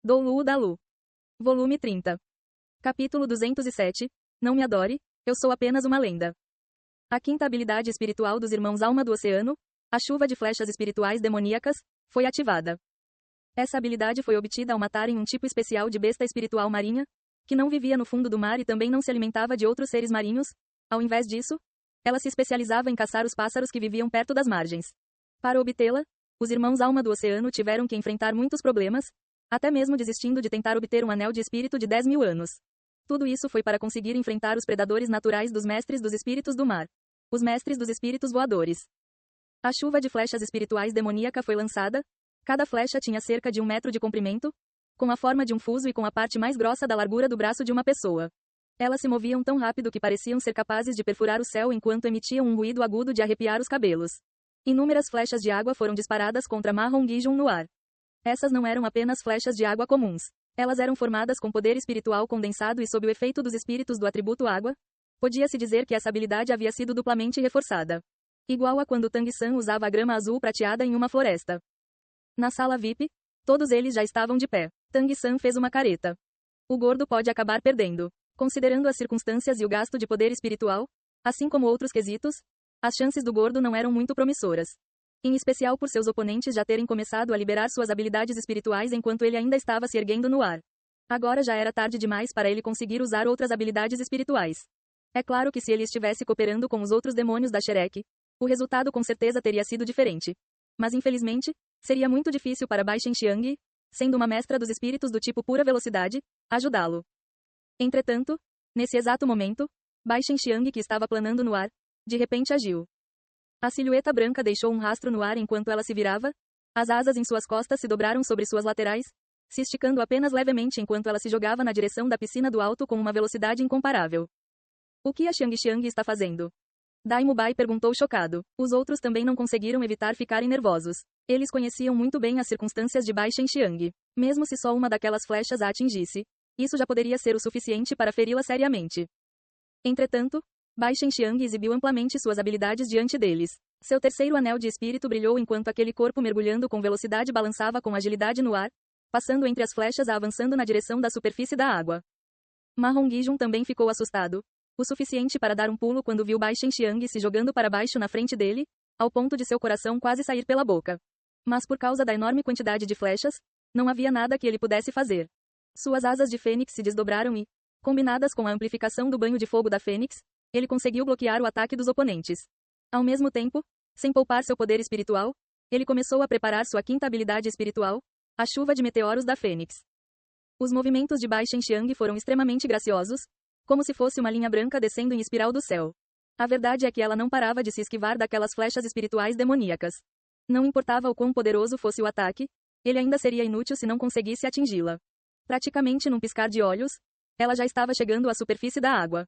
Do Lu da Lu. Volume 30. Capítulo 207. Não me adore, eu sou apenas uma lenda. A quinta habilidade espiritual dos irmãos Alma do Oceano, a chuva de flechas espirituais demoníacas, foi ativada. Essa habilidade foi obtida ao matarem um tipo especial de besta espiritual marinha, que não vivia no fundo do mar e também não se alimentava de outros seres marinhos. Ao invés disso, ela se especializava em caçar os pássaros que viviam perto das margens. Para obtê-la, os irmãos Alma do Oceano tiveram que enfrentar muitos problemas, até mesmo desistindo de tentar obter um anel de espírito de 10.000 anos. Tudo isso foi para conseguir enfrentar os predadores naturais dos mestres dos espíritos do mar. Os mestres dos espíritos voadores. A chuva de flechas espirituais demoníaca foi lançada. Cada flecha tinha cerca de 1 metro de comprimento, com a forma de um fuso e com a parte mais grossa da largura do braço de uma pessoa. Elas se moviam tão rápido que pareciam ser capazes de perfurar o céu enquanto emitiam um ruído agudo de arrepiar os cabelos. Inúmeras flechas de água foram disparadas contra Mahon Gijun no ar. Essas não eram apenas flechas de água comuns. Elas eram formadas com poder espiritual condensado e sob o efeito dos espíritos do atributo água. Podia-se dizer que essa habilidade havia sido duplamente reforçada. Igual a quando Tang San usava a grama azul prateada em uma floresta. Na sala VIP, todos eles já estavam de pé. Tang San fez uma careta. O gordo pode acabar perdendo. Considerando as circunstâncias e o gasto de poder espiritual, assim como outros quesitos, as chances do gordo não eram muito promissoras. Em especial por seus oponentes já terem começado a liberar suas habilidades espirituais enquanto ele ainda estava se erguendo no ar. Agora já era tarde demais para ele conseguir usar outras habilidades espirituais. É claro que se ele estivesse cooperando com os outros demônios da Shrek, o resultado com certeza teria sido diferente. Mas infelizmente, seria muito difícil para Bai Shenxiang, sendo uma mestra dos espíritos do tipo pura velocidade, ajudá-lo. Entretanto, nesse exato momento, Bai Shenxiang, que estava planando no ar, de repente agiu. A silhueta branca deixou um rastro no ar enquanto ela se virava. As asas em suas costas se dobraram sobre suas laterais, se esticando apenas levemente enquanto ela se jogava na direção da piscina do alto com uma velocidade incomparável. O que a Xiang está fazendo? Daimo Bai perguntou chocado. Os outros também não conseguiram evitar ficarem nervosos. Eles conheciam muito bem as circunstâncias de Bai Shenxiang. Mesmo se só uma daquelas flechas a atingisse, isso já poderia ser o suficiente para feri-la seriamente. Entretanto, Bai Shenxiang exibiu amplamente suas habilidades diante deles. Seu terceiro anel de espírito brilhou enquanto aquele corpo mergulhando com velocidade balançava com agilidade no ar, passando entre as flechas e avançando na direção da superfície da água. Mahon Gijun também ficou assustado, o suficiente para dar um pulo quando viu Bai Shenxiang se jogando para baixo na frente dele, ao ponto de seu coração quase sair pela boca. Mas por causa da enorme quantidade de flechas, não havia nada que ele pudesse fazer. Suas asas de fênix se desdobraram e, combinadas com a amplificação do banho de fogo da fênix, ele conseguiu bloquear o ataque dos oponentes. Ao mesmo tempo, sem poupar seu poder espiritual, ele começou a preparar sua quinta habilidade espiritual, a chuva de meteoros da fênix. Os movimentos de Bai Shenxiang foram extremamente graciosos, como se fosse uma linha branca descendo em espiral do céu. A verdade é que ela não parava de se esquivar daquelas flechas espirituais demoníacas. Não importava o quão poderoso fosse o ataque, ele ainda seria inútil se não conseguisse atingi-la. Praticamente num piscar de olhos, ela já estava chegando à superfície da água.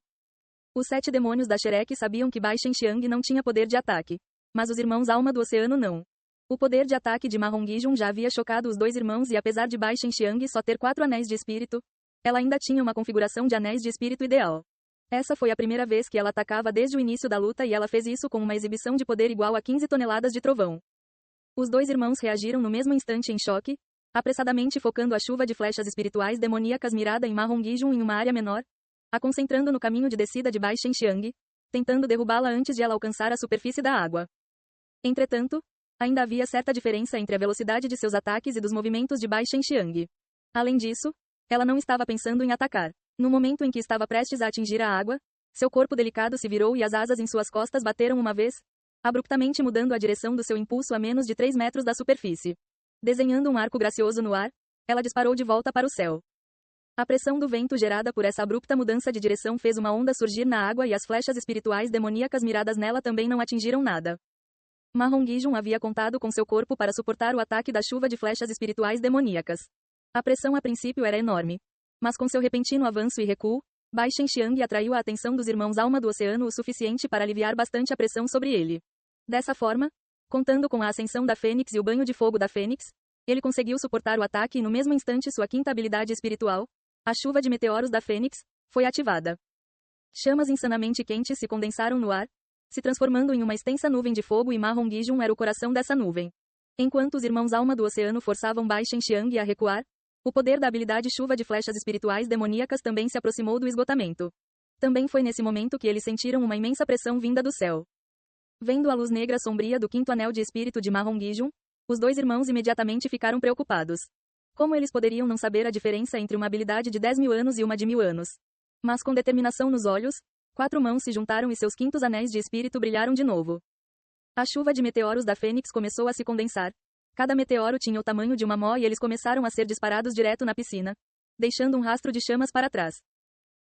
Os 7 demônios da Shrek sabiam que Bai Shenxiang não tinha poder de ataque. Mas os irmãos Alma do Oceano não. O poder de ataque de Mahon Gijun já havia chocado os 2 irmãos e apesar de Bai Shenxiang só ter 4 anéis de espírito, ela ainda tinha uma configuração de anéis de espírito ideal. Essa foi a primeira vez que ela atacava desde o início da luta e ela fez isso com uma exibição de poder igual a 15 toneladas de trovão. Os 2 irmãos reagiram no mesmo instante em choque, apressadamente focando a chuva de flechas espirituais demoníacas mirada em Mahon Gijun em uma área menor, a concentrando no caminho de descida de Bai Shenxiang, tentando derrubá-la antes de ela alcançar a superfície da água. Entretanto, ainda havia certa diferença entre a velocidade de seus ataques e dos movimentos de Bai Shenxiang. Além disso, ela não estava pensando em atacar. No momento em que estava prestes a atingir a água, seu corpo delicado se virou e as asas em suas costas bateram uma vez, abruptamente mudando a direção do seu impulso a menos de 3 metros da superfície. Desenhando um arco gracioso no ar, ela disparou de volta para o céu. A pressão do vento gerada por essa abrupta mudança de direção fez uma onda surgir na água e as flechas espirituais demoníacas miradas nela também não atingiram nada. Mahon Gijun havia contado com seu corpo para suportar o ataque da chuva de flechas espirituais demoníacas. A pressão a princípio era enorme. Mas com seu repentino avanço e recuo, Bai Shenxiang atraiu a atenção dos irmãos Alma do Oceano o suficiente para aliviar bastante a pressão sobre ele. Dessa forma, contando com a ascensão da Fênix e o banho de fogo da Fênix, ele conseguiu suportar o ataque e no mesmo instante sua quinta habilidade espiritual, a chuva de meteoros da Fênix, foi ativada. Chamas insanamente quentes se condensaram no ar, se transformando em uma extensa nuvem de fogo e Mahon Gijun era o coração dessa nuvem. Enquanto os irmãos Alma do Oceano forçavam Bai Shenxiang a recuar, O poder da habilidade chuva de flechas espirituais demoníacas também se aproximou do esgotamento. Também foi nesse momento que eles sentiram uma imensa pressão vinda do céu. Vendo a luz negra sombria do quinto anel de espírito de Mahon-Gijun, os dois irmãos imediatamente ficaram preocupados. Como eles poderiam não saber a diferença entre uma habilidade de 10.000 anos e uma de 1.000 anos? Mas com determinação nos olhos, 4 mãos se juntaram e seus quintos anéis de espírito brilharam de novo. A chuva de meteoros da Fênix começou a se condensar. Cada meteoro tinha o tamanho de uma mó e eles começaram a ser disparados direto na piscina, deixando um rastro de chamas para trás.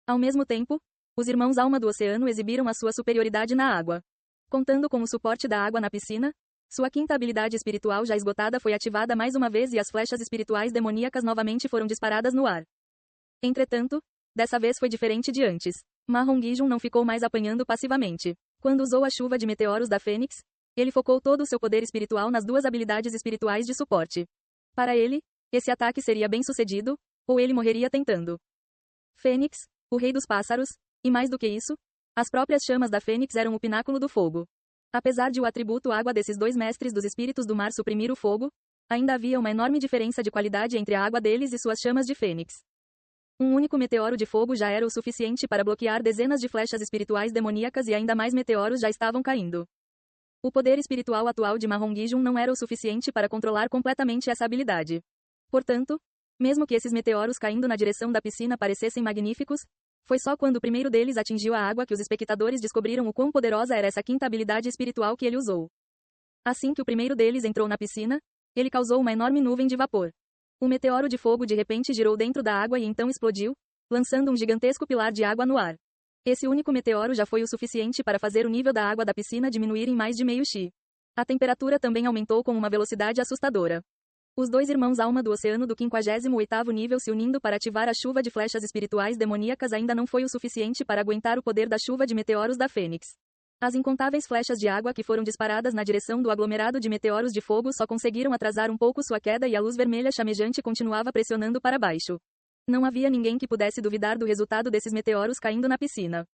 Ao mesmo tempo, os irmãos Alma do Oceano exibiram a sua superioridade na água. Contando com o suporte da água na piscina, sua quinta habilidade espiritual já esgotada foi ativada mais uma vez e as flechas espirituais demoníacas novamente foram disparadas no ar. Entretanto, dessa vez foi diferente de antes. Mahon-Gijun não ficou mais apanhando passivamente. Quando usou a chuva de meteoros da Fênix, ele focou todo o seu poder espiritual nas duas habilidades espirituais de suporte. Para ele, esse ataque seria bem sucedido, ou ele morreria tentando. Fênix, o rei dos pássaros, e mais do que isso, as próprias chamas da Fênix eram o pináculo do fogo. Apesar de o atributo água desses dois mestres dos espíritos do mar suprimir o fogo, ainda havia uma enorme diferença de qualidade entre a água deles e suas chamas de Fênix. Um único meteoro de fogo já era o suficiente para bloquear dezenas de flechas espirituais demoníacas e ainda mais meteoros já estavam caindo. O poder espiritual atual de Mahon-Gijun não era o suficiente para controlar completamente essa habilidade. Portanto, mesmo que esses meteoros caindo na direção da piscina parecessem magníficos, foi só quando o primeiro deles atingiu a água que os espectadores descobriram o quão poderosa era essa quinta habilidade espiritual que ele usou. Assim que o primeiro deles entrou na piscina, ele causou uma enorme nuvem de vapor. O meteoro de fogo de repente girou dentro da água e então explodiu, lançando um gigantesco pilar de água no ar. Esse único meteoro já foi o suficiente para fazer o nível da água da piscina diminuir em mais de meio xi. A temperatura também aumentou com uma velocidade assustadora. Os dois irmãos Alma do Oceano do 58º nível se unindo para ativar a chuva de flechas espirituais demoníacas ainda não foi o suficiente para aguentar o poder da chuva de meteoros da Fênix. As incontáveis flechas de água que foram disparadas na direção do aglomerado de meteoros de fogo só conseguiram atrasar um pouco sua queda e a luz vermelha chamejante continuava pressionando para baixo. Não havia ninguém que pudesse duvidar do resultado desses meteoros caindo na piscina.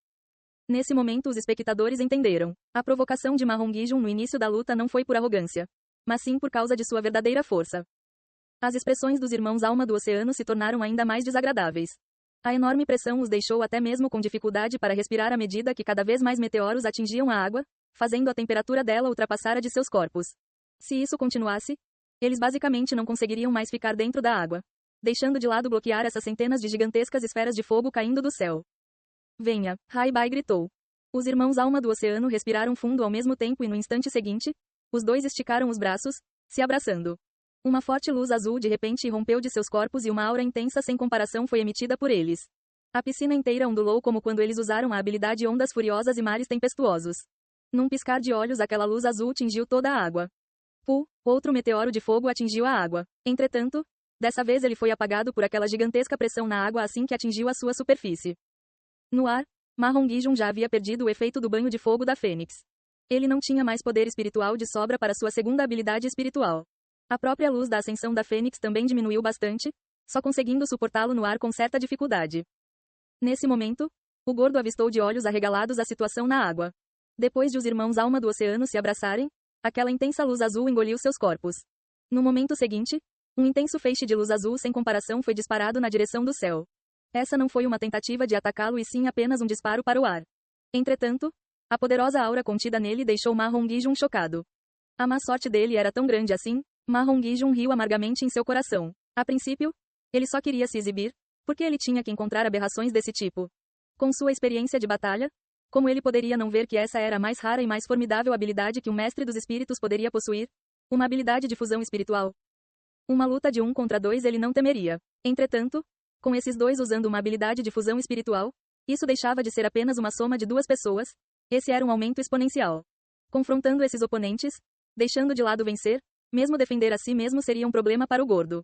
Nesse momento os espectadores entenderam. A provocação de Mahon-Gijun no início da luta não foi por arrogância, mas sim por causa de sua verdadeira força. As expressões dos irmãos Alma do Oceano se tornaram ainda mais desagradáveis. A enorme pressão os deixou até mesmo com dificuldade para respirar à medida que cada vez mais meteoros atingiam a água, fazendo a temperatura dela ultrapassar a de seus corpos. Se isso continuasse, eles basicamente não conseguiriam mais ficar dentro da água, deixando de lado bloquear essas centenas de gigantescas esferas de fogo caindo do céu. Venha, Rai-Bai gritou. Os irmãos Alma do Oceano respiraram fundo ao mesmo tempo e no instante seguinte, os dois esticaram os braços, se abraçando. Uma forte luz azul de repente irrompeu de seus corpos e uma aura intensa sem comparação foi emitida por eles. A piscina inteira ondulou como quando eles usaram a habilidade ondas furiosas e mares tempestuosos. Num piscar de olhos aquela luz azul tingiu toda a água. Outro meteoro de fogo atingiu a água. Entretanto, dessa vez ele foi apagado por aquela gigantesca pressão na água assim que atingiu a sua superfície. No ar, Mahon-Gijun já havia perdido o efeito do banho de fogo da Fênix. Ele não tinha mais poder espiritual de sobra para sua segunda habilidade espiritual. A própria luz da ascensão da Fênix também diminuiu bastante, só conseguindo suportá-lo no ar com certa dificuldade. Nesse momento, o gordo avistou de olhos arregalados a situação na água. Depois de os irmãos Alma do Oceano se abraçarem, aquela intensa luz azul engoliu seus corpos. No momento seguinte, um intenso feixe de luz azul sem comparação foi disparado na direção do céu. Essa não foi uma tentativa de atacá-lo e sim apenas um disparo para o ar. Entretanto, a poderosa aura contida nele deixou Mahon-Gijun chocado. A má sorte dele era tão grande assim, Mahon-Gijun riu amargamente em seu coração. A princípio, ele só queria se exibir, porque ele tinha que encontrar aberrações desse tipo. Com sua experiência de batalha, como ele poderia não ver que essa era a mais rara e mais formidável habilidade que um mestre dos espíritos poderia possuir? Uma habilidade de fusão espiritual. Uma luta de 1 contra 2 ele não temeria. Entretanto, com esses dois usando uma habilidade de fusão espiritual, isso deixava de ser apenas uma soma de 2 pessoas, esse era um aumento exponencial. Confrontando esses oponentes, deixando de lado vencer, mesmo defender a si mesmo seria um problema para o gordo.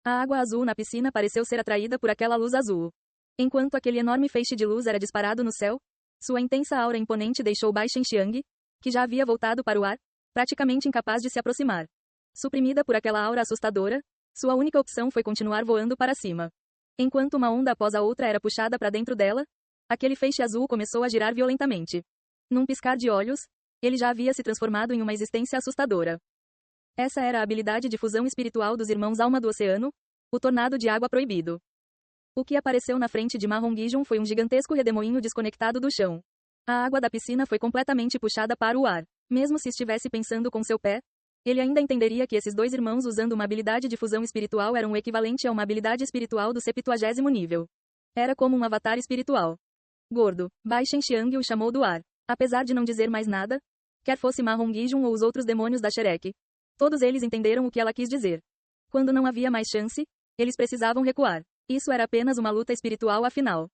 A água azul na piscina pareceu ser atraída por aquela luz azul. Enquanto aquele enorme feixe de luz era disparado no céu, sua intensa aura imponente deixou Bai Shenxiang, que já havia voltado para o ar, praticamente incapaz de se aproximar. Suprimida por aquela aura assustadora, sua única opção foi continuar voando para cima. Enquanto uma onda após a outra era puxada para dentro dela, aquele feixe azul começou a girar violentamente. Num piscar de olhos, ele já havia se transformado em uma existência assustadora. Essa era a habilidade de fusão espiritual dos irmãos Alma do Oceano, O tornado de água proibido. O que apareceu na frente de Ma Hongijun foi um gigantesco redemoinho desconectado do chão. A água da piscina foi completamente puxada para o ar. Mesmo se estivesse pensando com seu pé, ele ainda entenderia que esses dois irmãos usando uma habilidade de fusão espiritual eram o equivalente a uma habilidade espiritual do 70º nível. Era como um avatar espiritual. Gordo. Bai Shenxiang o chamou do ar. Apesar de não dizer mais nada, quer fosse Ma Hongijun ou os outros demônios da Shrek, todos eles entenderam o que ela quis dizer. Quando não havia mais chance, eles precisavam recuar. Isso era apenas uma luta espiritual afinal.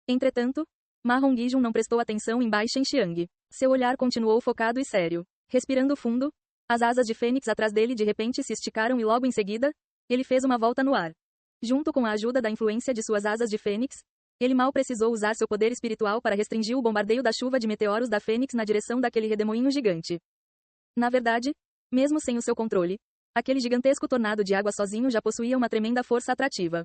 Entretanto, Ma Hongijun não prestou atenção em Bai Shenxiang. Seu olhar continuou focado e sério. Respirando fundo, as asas de fênix atrás dele de repente se esticaram e logo em seguida, ele fez uma volta no ar. Junto com a ajuda da influência de suas asas de fênix, ele mal precisou usar seu poder espiritual para restringir o bombardeio da chuva de meteoros da fênix na direção daquele redemoinho gigante. Na verdade, mesmo sem o seu controle, aquele gigantesco tornado de água sozinho já possuía uma tremenda força atrativa.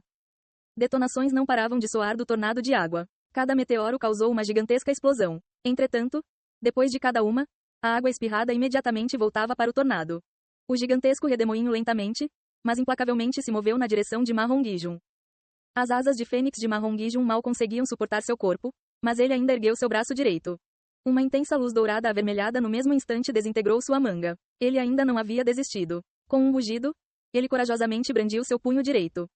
Detonações não paravam de soar do tornado de água. Cada meteoro causou uma gigantesca explosão. Entretanto, depois de cada uma, a água espirrada imediatamente voltava para o tornado. O gigantesco redemoinho lentamente, mas implacavelmente se moveu na direção de Ma Hongijun. As asas de fênix de Ma Hongijun mal conseguiam suportar seu corpo, mas ele ainda ergueu seu braço direito. Uma intensa luz dourada avermelhada no mesmo instante desintegrou sua manga. Ele ainda não havia desistido. Com um rugido, ele corajosamente brandiu seu punho direito.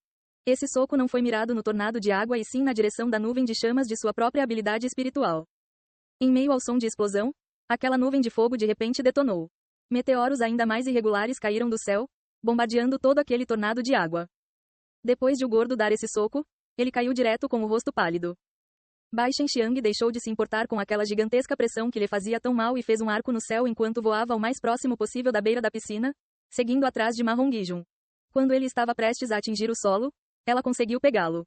Esse soco não foi mirado no tornado de água e sim na direção da nuvem de chamas de sua própria habilidade espiritual. Em meio ao som de explosão, aquela nuvem de fogo de repente detonou. Meteoros ainda mais irregulares caíram do céu, bombardeando todo aquele tornado de água. Depois de o gordo dar esse soco, ele caiu direto com o rosto pálido. Bai Shenxiang deixou de se importar com aquela gigantesca pressão que lhe fazia tão mal e fez um arco no céu enquanto voava o mais próximo possível da beira da piscina, seguindo atrás de Ma Hongijun. Quando ele estava prestes a atingir o solo, ela conseguiu pegá-lo.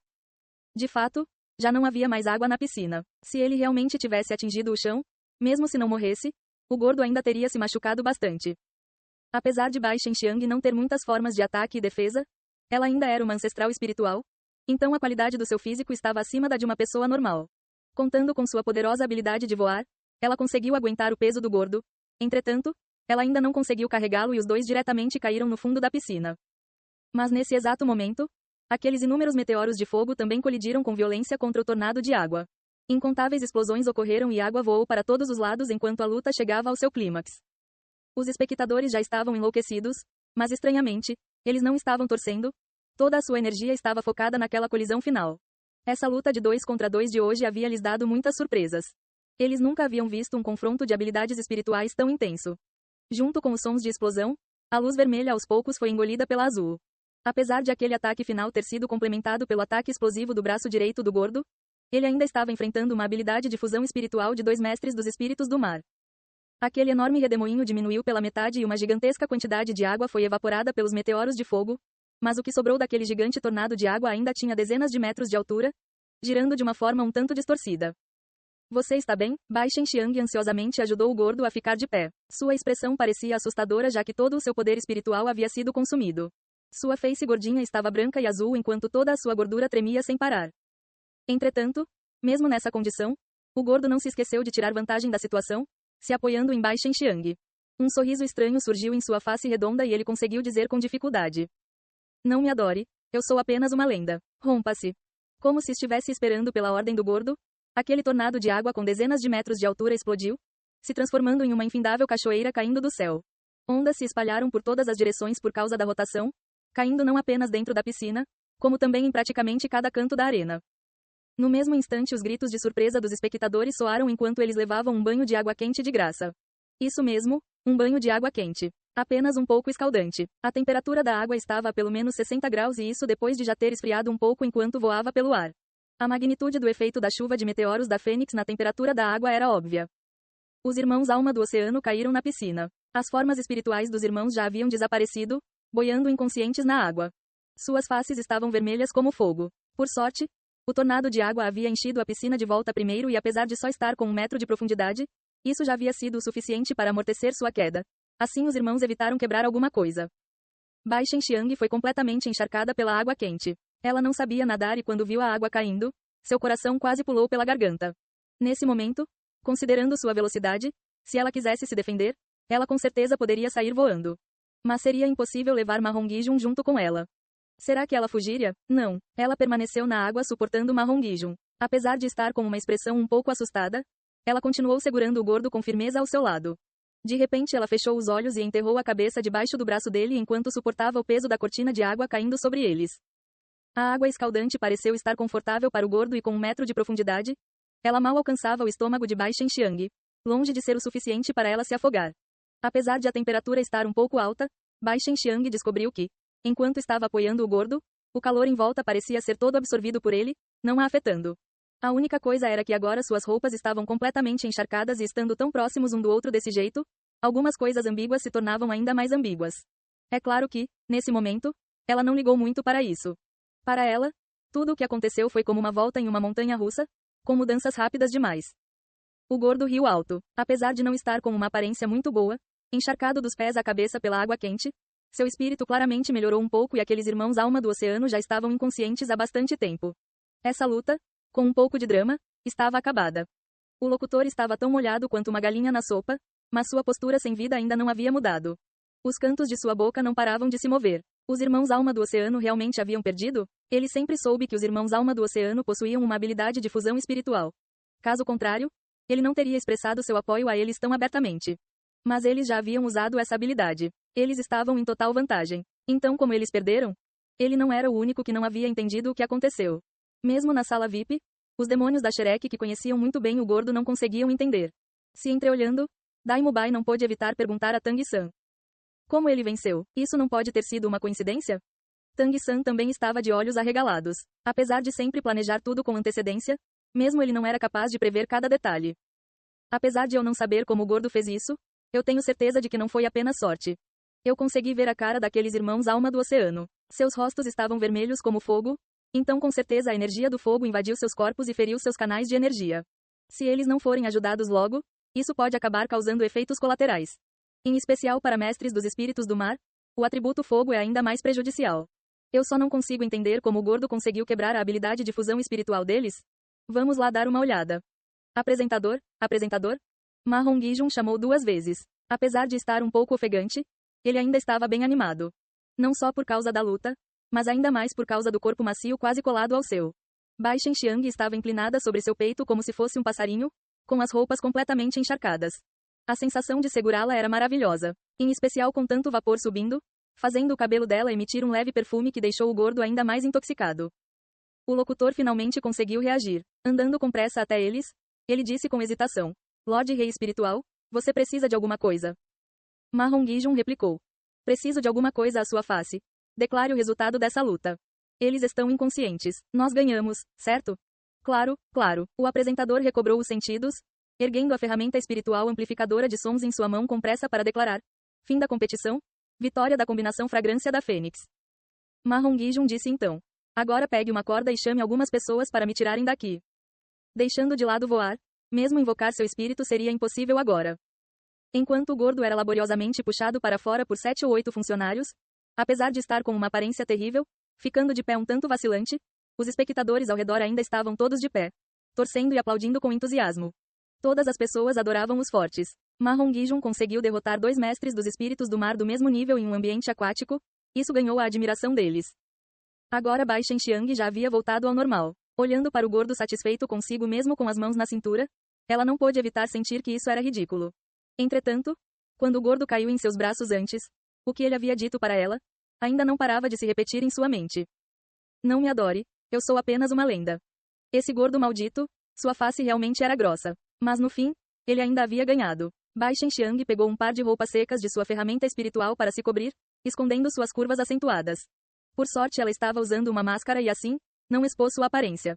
De fato, já não havia mais água na piscina. Se ele realmente tivesse atingido o chão, mesmo se não morresse, o gordo ainda teria se machucado bastante. Apesar de Bai Shenxiang não ter muitas formas de ataque e defesa, ela ainda era uma ancestral espiritual, então a qualidade do seu físico estava acima da de uma pessoa normal. Contando com sua poderosa habilidade de voar, ela conseguiu aguentar o peso do gordo. Entretanto, ela ainda não conseguiu carregá-lo e os dois diretamente caíram no fundo da piscina. Mas nesse exato momento, aqueles inúmeros meteoros de fogo também colidiram com violência contra o tornado de água. Incontáveis explosões ocorreram e água voou para todos os lados enquanto a luta chegava ao seu clímax. Os espectadores já estavam enlouquecidos, mas estranhamente, eles não estavam torcendo. Toda a sua energia estava focada naquela colisão final. Essa luta de 2 contra 2 de hoje havia lhes dado muitas surpresas. Eles nunca haviam visto um confronto de habilidades espirituais tão intenso. Junto com os sons de explosão, a luz vermelha aos poucos foi engolida pela azul. Apesar de aquele ataque final ter sido complementado pelo ataque explosivo do braço direito do gordo, ele ainda estava enfrentando uma habilidade de fusão espiritual de 2 mestres dos espíritos do mar. Aquele enorme redemoinho diminuiu pela metade e uma gigantesca quantidade de água foi evaporada pelos meteoros de fogo, mas o que sobrou daquele gigante tornado de água ainda tinha dezenas de metros de altura, girando de uma forma um tanto distorcida. Você está bem? Bai Shenxiang ansiosamente ajudou o gordo a ficar de pé. Sua expressão parecia assustadora já que todo o seu poder espiritual havia sido consumido. Sua face gordinha estava branca e azul enquanto toda a sua gordura tremia sem parar. Entretanto, mesmo nessa condição, o gordo não se esqueceu de tirar vantagem da situação, se apoiando em Bai Shenxiang. Um sorriso estranho surgiu em sua face redonda e ele conseguiu dizer com dificuldade: Não me adore, eu sou apenas uma lenda. Rompa-se. Como se estivesse esperando pela ordem do gordo, aquele tornado de água com dezenas de metros de altura explodiu, se transformando em uma infindável cachoeira caindo do céu. Ondas se espalharam por todas as direções por causa da rotação, caindo não apenas dentro da piscina, como também em praticamente cada canto da arena. No mesmo instante os gritos de surpresa dos espectadores soaram enquanto eles levavam um banho de água quente de graça. Isso mesmo, um banho de água quente. Apenas um pouco escaldante. A temperatura da água estava a pelo menos 60 graus e isso depois de já ter esfriado um pouco enquanto voava pelo ar. A magnitude do efeito da chuva de meteoros da Fênix na temperatura da água era óbvia. Os irmãos alma do oceano caíram na piscina. As formas espirituais dos irmãos já haviam desaparecido, boiando inconscientes na água. Suas faces estavam vermelhas como fogo. Por sorte, o tornado de água havia enchido a piscina de volta primeiro e apesar de só estar com 1 metro de profundidade, isso já havia sido o suficiente para amortecer sua queda. Assim os irmãos evitaram quebrar alguma coisa. Bai Shenxiang foi completamente encharcada pela água quente. Ela não sabia nadar e quando viu a água caindo, seu coração quase pulou pela garganta. Nesse momento, considerando sua velocidade, se ela quisesse se defender, ela com certeza poderia sair voando. Mas seria impossível levar Ma Hongijun junto com ela. Será que ela fugiria? Não. Ela permaneceu na água suportando Ma Hongijun. Apesar de estar com uma expressão um pouco assustada, ela continuou segurando o gordo com firmeza ao seu lado. De repente ela fechou os olhos e enterrou a cabeça debaixo do braço dele enquanto suportava o peso da cortina de água caindo sobre eles. A água escaldante pareceu estar confortável para o gordo e com 1 metro de profundidade, ela mal alcançava o estômago de Bai Shenxiang, longe de ser o suficiente para ela se afogar. Apesar de a temperatura estar um pouco alta, Bai Shenxiang descobriu que, enquanto estava apoiando o gordo, o calor em volta parecia ser todo absorvido por ele, não a afetando. A única coisa era que agora suas roupas estavam completamente encharcadas e estando tão próximos um do outro desse jeito, algumas coisas ambíguas se tornavam ainda mais ambíguas. É claro que, nesse momento, ela não ligou muito para isso. Para ela, tudo o que aconteceu foi como uma volta em uma montanha russa, com mudanças rápidas demais. O gordo riu alto. Apesar de não estar com uma aparência muito boa, encharcado dos pés à cabeça pela água quente, seu espírito claramente melhorou um pouco e aqueles irmãos alma do oceano já estavam inconscientes há bastante tempo. Essa luta, com um pouco de drama, estava acabada. O locutor estava tão molhado quanto uma galinha na sopa, mas sua postura sem vida ainda não havia mudado. Os cantos de sua boca não paravam de se mover. Os irmãos alma do oceano realmente haviam perdido? Ele sempre soube que os irmãos alma do oceano possuíam uma habilidade de fusão espiritual. Caso contrário, ele não teria expressado seu apoio a eles tão abertamente. Mas eles já haviam usado essa habilidade. Eles estavam em total vantagem. Então, como eles perderam? Ele não era o único que não havia entendido o que aconteceu. Mesmo na sala VIP, os demônios da Shrek que conheciam muito bem o gordo não conseguiam entender. Se entreolhando, Daimubai não pôde evitar perguntar a Tang-san. Como ele venceu? Isso não pode ter sido uma coincidência? Tang-san também estava de olhos arregalados. Apesar de sempre planejar tudo com antecedência, mesmo ele não era capaz de prever cada detalhe. Apesar de eu não saber como o gordo fez isso, eu tenho certeza de que não foi apenas sorte. Eu consegui ver a cara daqueles irmãos alma do oceano. Seus rostos estavam vermelhos como fogo, então com certeza a energia do fogo invadiu seus corpos e feriu seus canais de energia. Se eles não forem ajudados logo, isso pode acabar causando efeitos colaterais. Em especial para mestres dos espíritos do mar, o atributo fogo é ainda mais prejudicial. Eu só não consigo entender como o gordo conseguiu quebrar a habilidade de fusão espiritual deles. Vamos lá dar uma olhada. Apresentador, apresentador? Ma Hongijun chamou 2 vezes. Apesar de estar um pouco ofegante, ele ainda estava bem animado. Não só por causa da luta, mas ainda mais por causa do corpo macio quase colado ao seu. Bai Shenxiang estava inclinada sobre seu peito como se fosse um passarinho, com as roupas completamente encharcadas. A sensação de segurá-la era maravilhosa, em especial com tanto vapor subindo, fazendo o cabelo dela emitir um leve perfume que deixou o gordo ainda mais intoxicado. O locutor finalmente conseguiu reagir. Andando com pressa até eles, ele disse com hesitação: Lorde Rei Espiritual, você precisa de alguma coisa. Ma Hongijun replicou: Preciso de alguma coisa à sua face. Declare o resultado dessa luta. Eles estão inconscientes. Nós ganhamos, certo? Claro, claro. O apresentador recobrou os sentidos, erguendo a ferramenta espiritual amplificadora de sons em sua mão com pressa para declarar: Fim da competição. Vitória da combinação fragrância da Fênix. Ma Hongijun disse então: Agora pegue uma corda e chame algumas pessoas para me tirarem daqui. Deixando de lado voar, mesmo invocar seu espírito seria impossível agora. Enquanto o gordo era laboriosamente puxado para fora por 7 ou 8 funcionários, apesar de estar com uma aparência terrível, ficando de pé um tanto vacilante, os espectadores ao redor ainda estavam todos de pé, torcendo e aplaudindo com entusiasmo. Todas as pessoas adoravam os fortes. Ma Hongijun conseguiu derrotar 2 mestres dos espíritos do mar do mesmo nível em um ambiente aquático, isso ganhou a admiração deles. Agora Bai Shenxiang já havia voltado ao normal. Olhando para o gordo satisfeito consigo mesmo com as mãos na cintura, ela não pôde evitar sentir que isso era ridículo. Entretanto, quando o gordo caiu em seus braços antes, o que ele havia dito para ela, ainda não parava de se repetir em sua mente. Não me adore, eu sou apenas uma lenda. Esse gordo maldito, sua face realmente era grossa. Mas no fim, ele ainda havia ganhado. Bai Shenxiang pegou um par de roupas secas de sua ferramenta espiritual para se cobrir, escondendo suas curvas acentuadas. Por sorte ela estava usando uma máscara e assim, não expôs sua aparência.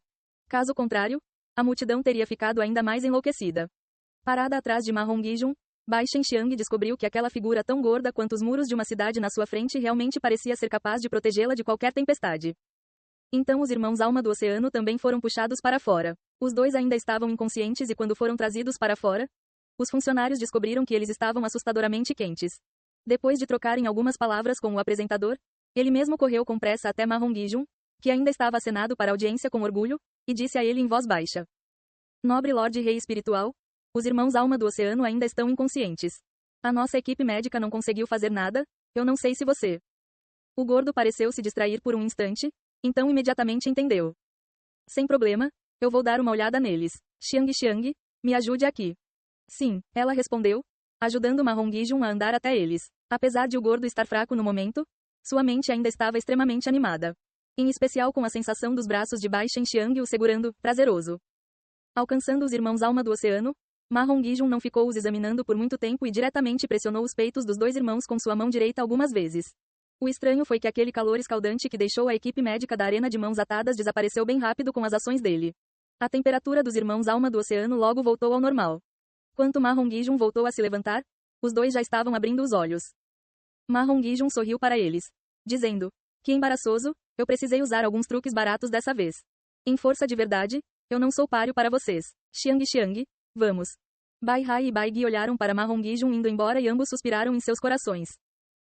Caso contrário, a multidão teria ficado ainda mais enlouquecida. Parada atrás de Ma Hongijun, Bai Shenxiang descobriu que aquela figura tão gorda quanto os muros de uma cidade na sua frente realmente parecia ser capaz de protegê-la de qualquer tempestade. Então os irmãos alma do oceano também foram puxados para fora. Os 2 ainda estavam inconscientes e quando foram trazidos para fora, os funcionários descobriram que eles estavam assustadoramente quentes. Depois de trocarem algumas palavras com o apresentador, ele mesmo correu com pressa até Ma Hongijun, que ainda estava acenado para a audiência com orgulho, e disse a ele em voz baixa: Nobre Lorde Rei Espiritual, os irmãos alma do oceano ainda estão inconscientes. A nossa equipe médica não conseguiu fazer nada, eu não sei se você O gordo pareceu se distrair por um instante, então imediatamente entendeu. Sem problema, eu vou dar uma olhada neles. Xiang, me ajude aqui. Sim, ela respondeu, ajudando Ma Hongijun a andar até eles. Apesar de o gordo estar fraco no momento, sua mente ainda estava extremamente animada. Em especial com a sensação dos braços de Bai Shenxiang o segurando, prazeroso. Alcançando os irmãos alma do oceano, Ma Hongijun não ficou os examinando por muito tempo e diretamente pressionou os peitos dos dois irmãos com sua mão direita algumas vezes. O estranho foi que aquele calor escaldante que deixou a equipe médica da arena de mãos atadas desapareceu bem rápido com as ações dele. A temperatura dos irmãos alma do oceano logo voltou ao normal. Quando Ma Hongijun voltou a se levantar, os dois já estavam abrindo os olhos. Ma Hongijun sorriu para eles, dizendo, que embaraçoso, eu precisei usar alguns truques baratos dessa vez. Em força de verdade, eu não sou páreo para vocês. Xiang, vamos. Bai Hai e Bai Gi olharam para Ma Hongijun indo embora e ambos suspiraram em seus corações.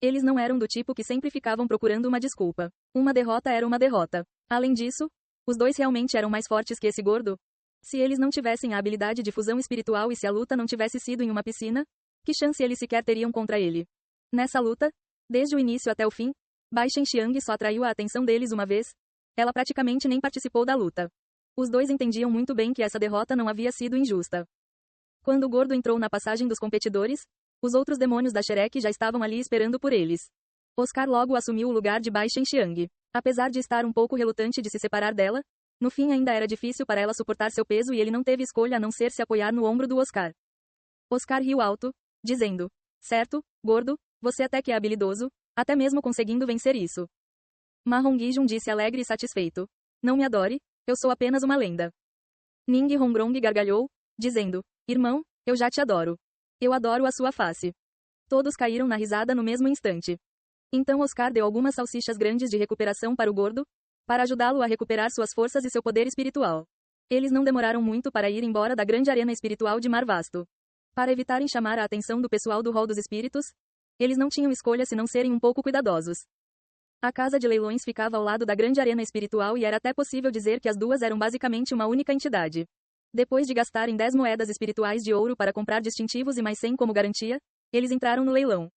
Eles não eram do tipo que sempre ficavam procurando uma desculpa. Uma derrota era uma derrota. Além disso, os dois realmente eram mais fortes que esse gordo. Se eles não tivessem a habilidade de fusão espiritual e se a luta não tivesse sido em uma piscina, que chance eles sequer teriam contra ele? Nessa luta, desde o início até o fim, Bai Shenxiang só atraiu a atenção deles uma vez. Ela praticamente nem participou da luta. Os dois entendiam muito bem que essa derrota não havia sido injusta. Quando o gordo entrou na passagem dos competidores, os outros demônios da Shrek já estavam ali esperando por eles. Oscar logo assumiu o lugar de Bai Shenxiang. Apesar de estar um pouco relutante de se separar dela, no fim ainda era difícil para ela suportar seu peso e ele não teve escolha a não ser se apoiar no ombro do Oscar. Oscar riu alto, dizendo, certo, gordo, você até que é habilidoso, até mesmo conseguindo vencer isso. Ma Hongijun disse alegre e satisfeito. Não me adore, eu sou apenas uma lenda. Ning Hongrong gargalhou, dizendo, irmão, eu já te adoro. Eu adoro a sua face. Todos caíram na risada no mesmo instante. Então Oscar deu algumas salsichas grandes de recuperação para o gordo, para ajudá-lo a recuperar suas forças e seu poder espiritual. Eles não demoraram muito para ir embora da grande arena espiritual de Mar Vasto. Para evitarem chamar a atenção do pessoal do Hall dos Espíritos, eles não tinham escolha senão serem um pouco cuidadosos. A casa de leilões ficava ao lado da grande arena espiritual e era até possível dizer que as duas eram basicamente uma única entidade. Depois de gastarem 10 moedas espirituais de ouro para comprar distintivos e mais 100 como garantia, eles entraram no leilão.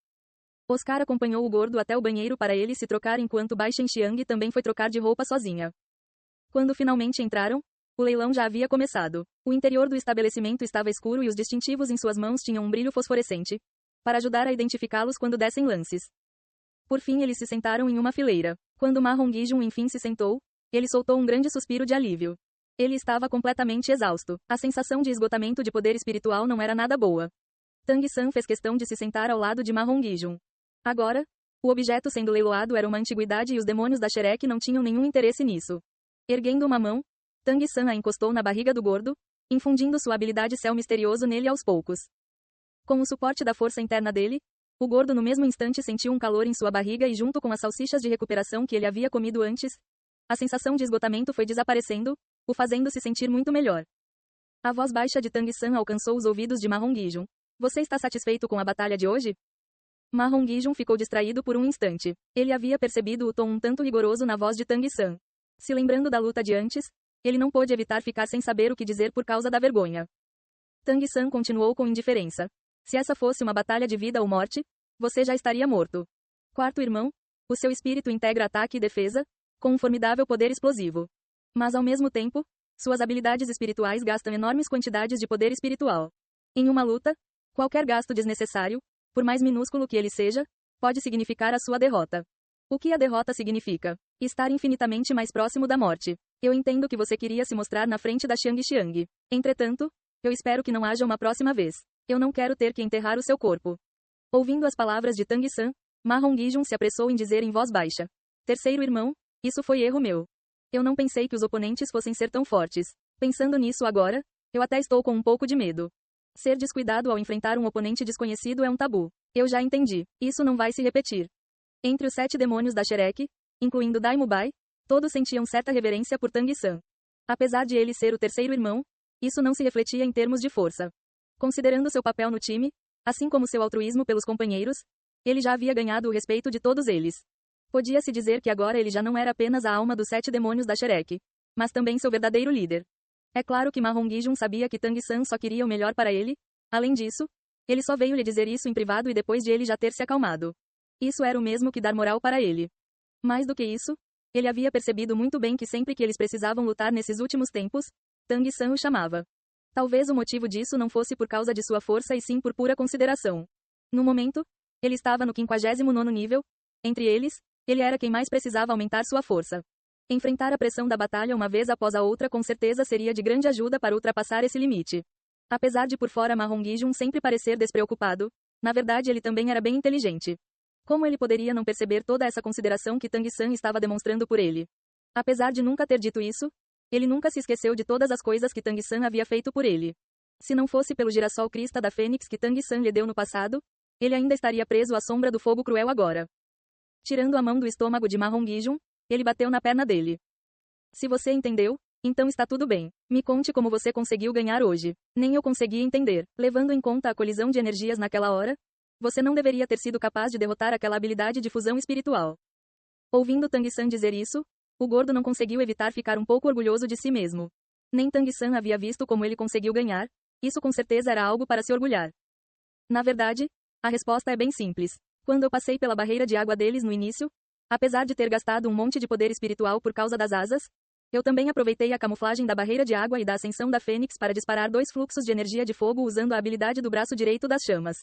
Oscar acompanhou o gordo até o banheiro para ele se trocar enquanto Bai Shenxiang também foi trocar de roupa sozinha. Quando finalmente entraram, o leilão já havia começado. O interior do estabelecimento estava escuro e os distintivos em suas mãos tinham um brilho fosforescente, para ajudar a identificá-los quando dessem lances. Por fim eles se sentaram em uma fileira. Quando Ma Hongijun enfim se sentou, ele soltou um grande suspiro de alívio. Ele estava completamente exausto. A sensação de esgotamento de poder espiritual não era nada boa. Tang San fez questão de se sentar ao lado de Ma Hongijun. Agora, o objeto sendo leiloado era uma antiguidade e os demônios da Shrek não tinham nenhum interesse nisso. Erguendo uma mão, Tang San a encostou na barriga do gordo, infundindo sua habilidade céu misterioso nele aos poucos. Com o suporte da força interna dele, o gordo no mesmo instante sentiu um calor em sua barriga e junto com as salsichas de recuperação que ele havia comido antes, a sensação de esgotamento foi desaparecendo, o fazendo se sentir muito melhor. A voz baixa de Tang San alcançou os ouvidos de Ma Hongijun. Você está satisfeito com a batalha de hoje? Ma Hongijun ficou distraído por um instante. Ele havia percebido o tom um tanto rigoroso na voz de Tang San. Se lembrando da luta de antes, ele não pôde evitar ficar sem saber o que dizer por causa da vergonha. Tang San continuou com indiferença. Se essa fosse uma batalha de vida ou morte, você já estaria morto. Quarto irmão, o seu espírito integra ataque e defesa, com um formidável poder explosivo. Mas ao mesmo tempo, suas habilidades espirituais gastam enormes quantidades de poder espiritual. Em uma luta, qualquer gasto desnecessário, por mais minúsculo que ele seja, pode significar a sua derrota. O que a derrota significa? Estar infinitamente mais próximo da morte. Eu entendo que você queria se mostrar na frente da Xiang. Entretanto, eu espero que não haja uma próxima vez. Eu não quero ter que enterrar o seu corpo. Ouvindo as palavras de Tang San, Ma Hongijun se apressou em dizer em voz baixa. Terceiro irmão, isso foi erro meu. Eu não pensei que os oponentes fossem ser tão fortes. Pensando nisso agora, eu até estou com um pouco de medo. Ser descuidado ao enfrentar um oponente desconhecido é um tabu. Eu já entendi. Isso não vai se repetir. Entre os 7 demônios da Shrek, incluindo Daimu Bai, todos sentiam certa reverência por Tang San. Apesar de ele ser o terceiro irmão, isso não se refletia em termos de força. Considerando seu papel no time, assim como seu altruísmo pelos companheiros, ele já havia ganhado o respeito de todos eles. Podia-se dizer que agora ele já não era apenas a alma dos 7 demônios da Shrek, mas também seu verdadeiro líder. É claro que Ma Hongijun sabia que Tang San só queria o melhor para ele. Além disso, ele só veio lhe dizer isso em privado e depois de ele já ter se acalmado. Isso era o mesmo que dar moral para ele. Mais do que isso, ele havia percebido muito bem que sempre que eles precisavam lutar nesses últimos tempos, Tang San o chamava. Talvez o motivo disso não fosse por causa de sua força e sim por pura consideração. No momento, ele estava no 59º nível. Entre eles, ele era quem mais precisava aumentar sua força. Enfrentar a pressão da batalha uma vez após a outra com certeza seria de grande ajuda para ultrapassar esse limite. Apesar de por fora Ma Hongijun sempre parecer despreocupado, na verdade ele também era bem inteligente. Como ele poderia não perceber toda essa consideração que Tang San estava demonstrando por ele? Apesar de nunca ter dito isso, ele nunca se esqueceu de todas as coisas que Tang San havia feito por ele. Se não fosse pelo girassol crista da Fênix que Tang San lhe deu no passado, ele ainda estaria preso à sombra do fogo cruel agora. Tirando a mão do estômago de Ma Hongijun, ele bateu na perna dele. Se você entendeu, então está tudo bem. Me conte como você conseguiu ganhar hoje. Nem eu consegui entender. Levando em conta a colisão de energias naquela hora, você não deveria ter sido capaz de derrotar aquela habilidade de fusão espiritual. Ouvindo Tang San dizer isso, o gordo não conseguiu evitar ficar um pouco orgulhoso de si mesmo. Nem Tang San havia visto como ele conseguiu ganhar, isso com certeza era algo para se orgulhar. Na verdade, a resposta é bem simples. Quando eu passei pela barreira de água deles no início, apesar de ter gastado um monte de poder espiritual por causa das asas, eu também aproveitei a camuflagem da barreira de água e da ascensão da Fênix para disparar 2 fluxos de energia de fogo usando a habilidade do braço direito das chamas.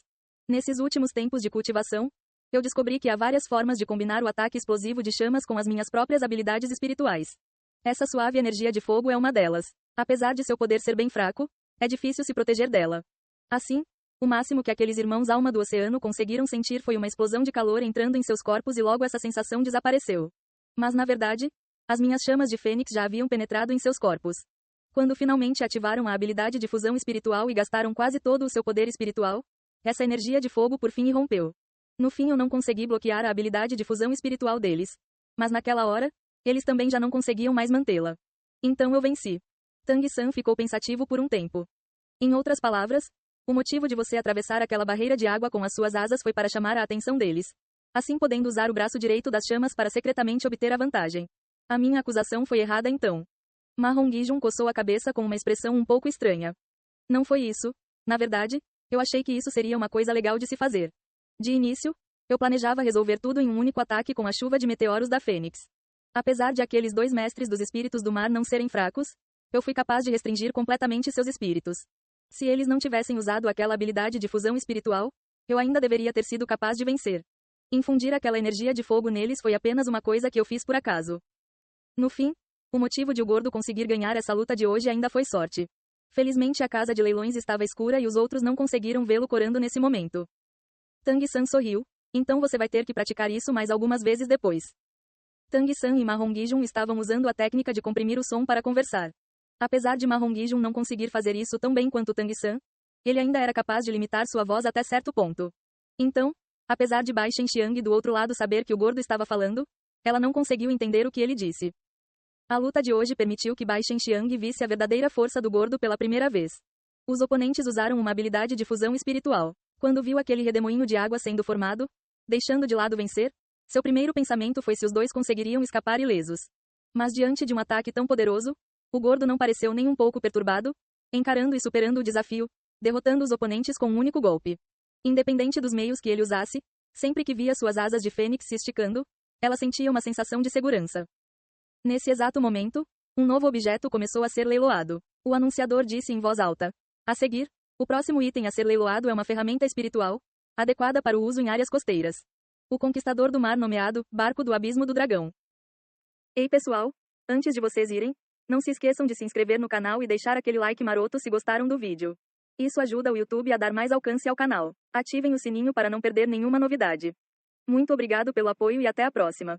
Nesses últimos tempos de cultivação, eu descobri que há várias formas de combinar o ataque explosivo de chamas com as minhas próprias habilidades espirituais. Essa suave energia de fogo é uma delas. Apesar de seu poder ser bem fraco, é difícil se proteger dela. Assim, o máximo que aqueles irmãos alma do oceano conseguiram sentir foi uma explosão de calor entrando em seus corpos e logo essa sensação desapareceu. Mas na verdade, as minhas chamas de Fênix já haviam penetrado em seus corpos. Quando finalmente ativaram a habilidade de fusão espiritual e gastaram quase todo o seu poder espiritual, essa energia de fogo por fim irrompeu. No fim eu não consegui bloquear a habilidade de fusão espiritual deles. Mas naquela hora, eles também já não conseguiam mais mantê-la. Então eu venci. Tang San ficou pensativo por um tempo. Em outras palavras, o motivo de você atravessar aquela barreira de água com as suas asas foi para chamar a atenção deles. Assim podendo usar o braço direito das chamas para secretamente obter a vantagem. A minha acusação foi errada então. Ma Hongijun coçou a cabeça com uma expressão um pouco estranha. Não foi isso. Na verdade, eu achei que isso seria uma coisa legal de se fazer. De início, eu planejava resolver tudo em um único ataque com a chuva de meteoros da Fênix. Apesar de aqueles 2 mestres dos espíritos do mar não serem fracos, eu fui capaz de restringir completamente seus espíritos. Se eles não tivessem usado aquela habilidade de fusão espiritual, eu ainda deveria ter sido capaz de vencer. Infundir aquela energia de fogo neles foi apenas uma coisa que eu fiz por acaso. No fim, o motivo de o gordo conseguir ganhar essa luta de hoje ainda foi sorte. Felizmente a casa de leilões estava escura e os outros não conseguiram vê-lo corando nesse momento. Tang San sorriu. Então você vai ter que praticar isso mais algumas vezes depois. Tang San e Ma Hongijun estavam usando a técnica de comprimir o som para conversar. Apesar de Ma Hongijun não conseguir fazer isso tão bem quanto Tang San, ele ainda era capaz de limitar sua voz até certo ponto. Então, apesar de Bai Shenxiang do outro lado saber que o gordo estava falando, ela não conseguiu entender o que ele disse. A luta de hoje permitiu que Bai Shenxiang visse a verdadeira força do gordo pela primeira vez. Os oponentes usaram uma habilidade de fusão espiritual. Quando viu aquele redemoinho de água sendo formado, deixando de lado vencer, seu primeiro pensamento foi se os dois conseguiriam escapar ilesos. Mas diante de um ataque tão poderoso, o gordo não pareceu nem um pouco perturbado, encarando e superando o desafio, derrotando os oponentes com um único golpe. Independente dos meios que ele usasse, sempre que via suas asas de fênix se esticando, ela sentia uma sensação de segurança. Nesse exato momento, um novo objeto começou a ser leiloado. O anunciador disse em voz alta. A seguir, o próximo item a ser leiloado é uma ferramenta espiritual, adequada para o uso em áreas costeiras. O conquistador do mar nomeado Barco do Abismo do Dragão. Ei pessoal, antes de vocês irem, não se esqueçam de se inscrever no canal e deixar aquele like maroto se gostaram do vídeo. Isso ajuda o YouTube a dar mais alcance ao canal. Ativem o sininho para não perder nenhuma novidade. Muito obrigado pelo apoio e até a próxima.